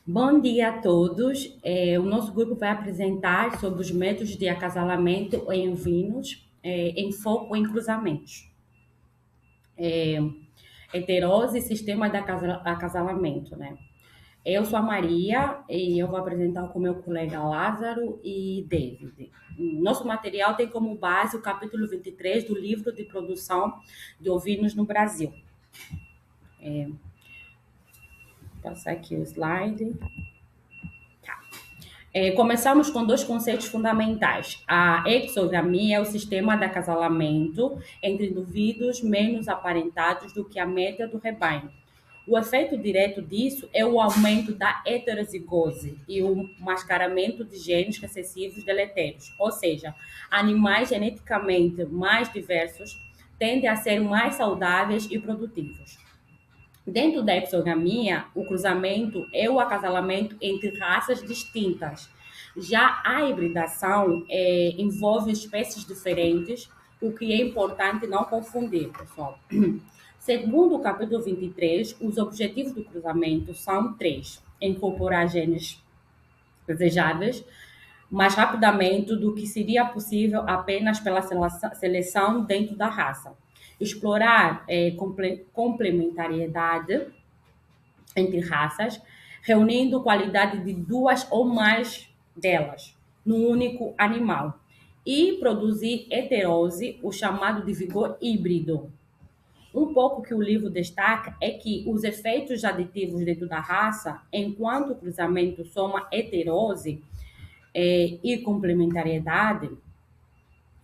Bom dia a todos. O nosso grupo vai apresentar sobre os métodos de acasalamento em ovinos, em foco em cruzamentos. Heterose e sistema de acasalamento, né? Eu sou a Maria e eu vou apresentar com meu colega Lázaro e David. Nosso material tem como base o capítulo 23 do livro de produção de ovinos no Brasil. Vou passar aqui o slide. Começamos com dois conceitos fundamentais. A exogamia é o sistema de acasalamento entre indivíduos menos aparentados do que a média do rebanho. O efeito direto disso é o aumento da heterozigose e o mascaramento de genes recessivos deletérios, ou seja, animais geneticamente mais diversos tendem a ser mais saudáveis e produtivos. Dentro da exogamia, o cruzamento é o acasalamento entre raças distintas. Já a hibridação envolve espécies diferentes, o que é importante não confundir, pessoal. Segundo o capítulo 23, os objetivos do cruzamento são três: incorporar genes desejáveis mais rapidamente do que seria possível apenas pela seleção dentro da raça. Explorar complementariedade entre raças, reunindo qualidade de duas ou mais delas num único animal. E produzir heterose, o chamado de vigor híbrido. Um pouco que o livro destaca é que os efeitos aditivos dentro da raça, enquanto o cruzamento soma heterose e complementariedade,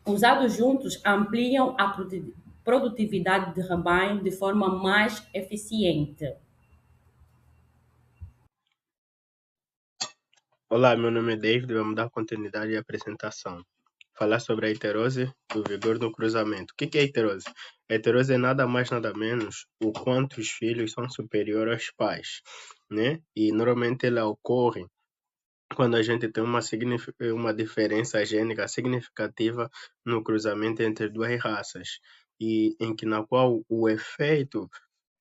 usados juntos ampliam a produtividade de rebanho de forma mais eficiente. Olá, meu nome é David, vamos dar continuidade à apresentação. Falar sobre a heterose do vigor no cruzamento. O que é heterose? A heterose é nada mais nada menos o quanto os filhos são superiores aos pais, né? E normalmente ela ocorre quando a gente tem uma diferença gênica significativa no cruzamento entre duas raças, e na qual o efeito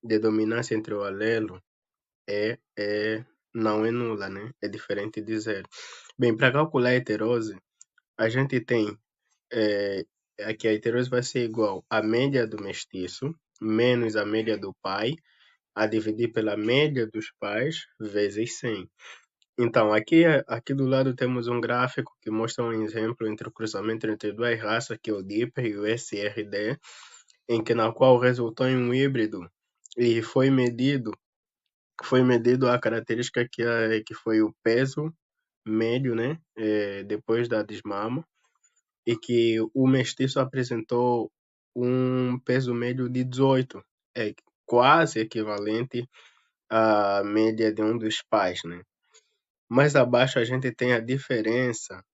de dominância entre o alelo não é nula, né? É diferente de zero. Bem, para calcular a heterose, a gente tem eh, aqui a heterose vai ser igual à média do mestiço menos a média do pai, a dividir pela média dos pais vezes 100. Então, aqui do lado temos um gráfico que mostra um exemplo entre o cruzamento entre duas raças, que é o DIPR e o SRD, na qual resultou em um híbrido e foi medido a característica que foi o peso médio, né, depois da desmama, e que o mestiço apresentou um peso médio de 18, é quase equivalente à média de um dos pais, né. Mais abaixo a gente tem a diferença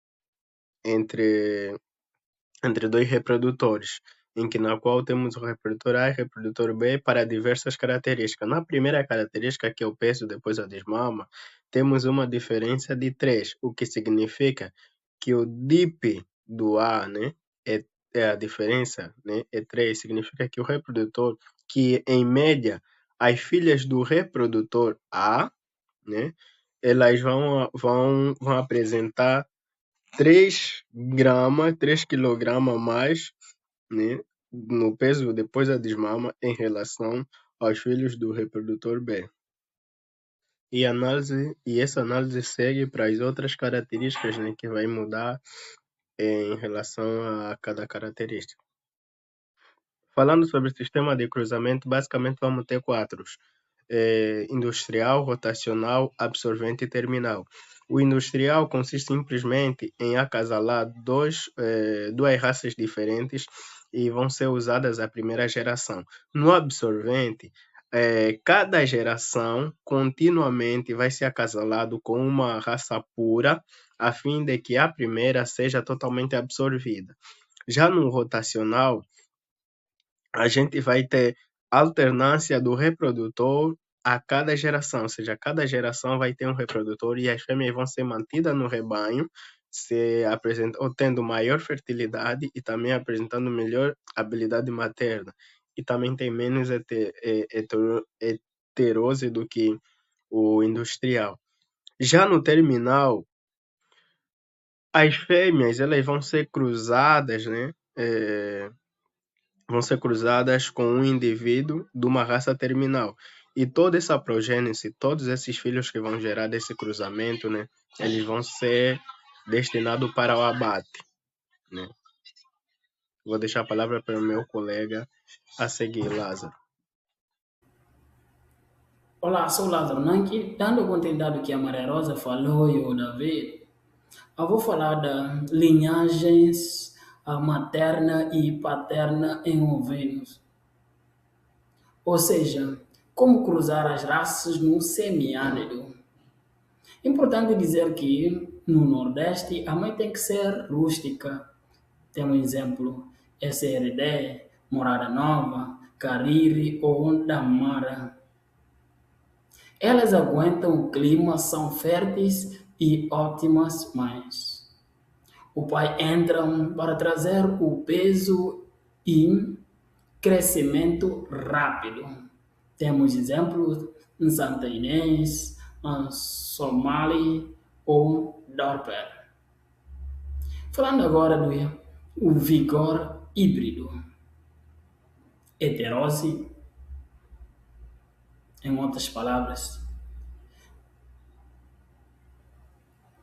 entre dois reprodutores, na qual temos o reprodutor A e o reprodutor B para diversas características. Na primeira característica, que é o peso depois da desmama, temos uma diferença de 3, o que significa que o DIP do A, né, é a diferença, né, é 3, significa que o reprodutor, que em média as filhas do reprodutor A, né, elas vão apresentar 3 gramas, 3 quilogramas a mais, né, no peso depois da desmama em relação aos filhos do reprodutor B. Essa análise segue para as outras características, né, que vai mudar em relação a cada característica. Falando sobre o sistema de cruzamento, basicamente vamos ter quatro: industrial, rotacional, absorvente e terminal. O industrial consiste simplesmente em acasalar duas raças diferentes e vão ser usadas a primeira geração. No absorvente, cada geração continuamente vai ser acasalado com uma raça pura, a fim de que a primeira seja totalmente absorvida. Já no rotacional, a gente vai ter alternância do reprodutor a cada geração, ou seja, cada geração vai ter um reprodutor e as fêmeas vão ser mantidas no rebanho, tendo maior fertilidade e também apresentando melhor habilidade materna. E também tem menos heterose do que o industrial. Já no terminal, as fêmeas elas vão ser cruzadas, né? Vão ser cruzadas com um indivíduo de uma raça terminal. E toda essa progênese, todos esses filhos que vão gerar desse cruzamento, né? Eles vão ser destinados para o abate, né? Vou deixar a palavra para o meu colega a seguir, Lázaro. Olá, sou Lázaro Nanki, dando continuidade ao que a Maria Rosa falou e o David. Eu vou falar da linhagens materna e paterna em ovinos. Ou seja, como cruzar as raças no semiárido. Importante dizer que no Nordeste a mãe tem que ser rústica. Tem um exemplo, SRD, Morada Nova, Cariri ou Damara. Elas aguentam o clima, são férteis e ótimas mães. O pai entra para trazer o peso e crescimento rápido. Temos exemplos em Santa Inês, em Somali ou Dorper. Falando agora do vigor híbrido. Heterose, em outras palavras,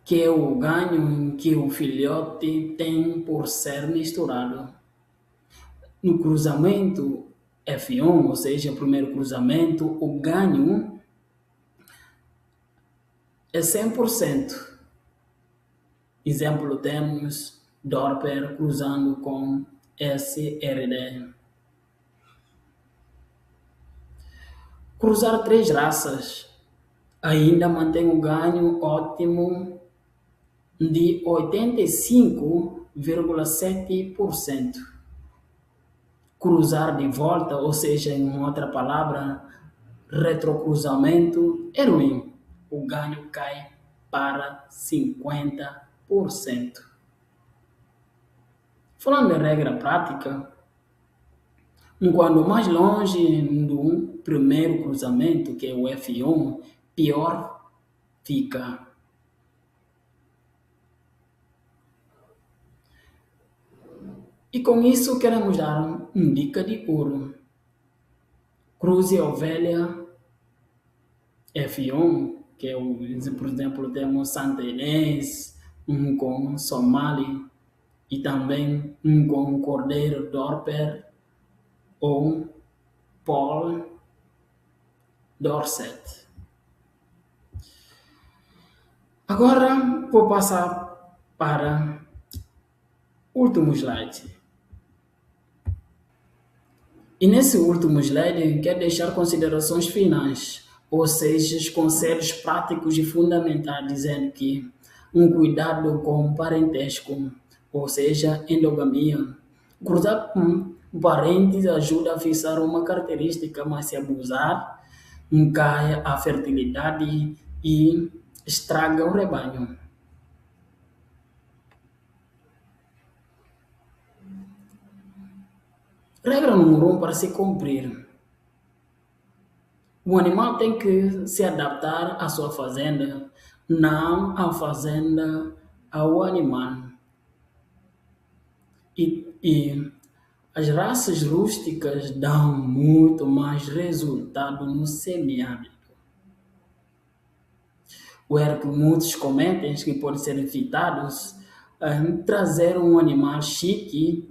que é o ganho que o filhote tem por ser misturado. No cruzamento F1, ou seja, o primeiro cruzamento, o ganho é 100%. Exemplo, temos Dorper cruzando com SRD. Cruzar três raças ainda mantém o ganho ótimo de 85,7%. Cruzar de volta, ou seja, em outra palavra, retrocruzamento, é ruim. O ganho cai para 50%. Falando em regra prática, quando mais longe do primeiro cruzamento, que é o F1, pior fica. E com isso queremos dar uma dica de ouro. Cruze a ovelha F1, que é por exemplo, temos Santa Inês, com Somali, e também com Cordeiro Dorper ou Paul Dorset. Agora vou passar para o último slide. E nesse último slide, quero deixar considerações finais, ou seja, os conselhos práticos e fundamentais, dizendo que cuidado com o parentesco, ou seja, endogamia. Cruzar com parentes ajuda a fixar uma característica, mas se abusar, cai a fertilidade e estraga o rebanho. Regra número 1 para se cumprir. O animal tem que se adaptar à sua fazenda, não a fazenda ao animal. E as raças rústicas dão muito mais resultado no semiárido. O erro que muitos cometem, que podem ser evitados, é trazer um animal chique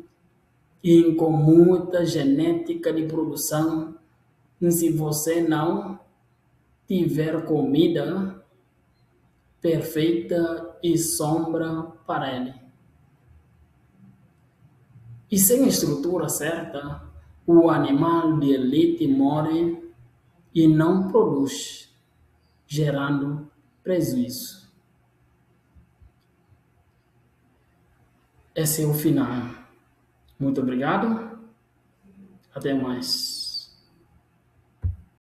e com muita genética de produção. Se você não tiver comida perfeita e sombra para ele. E sem a estrutura certa, o animal de elite morre e não produz, gerando prejuízo. Esse é o final. Muito obrigado. Até mais.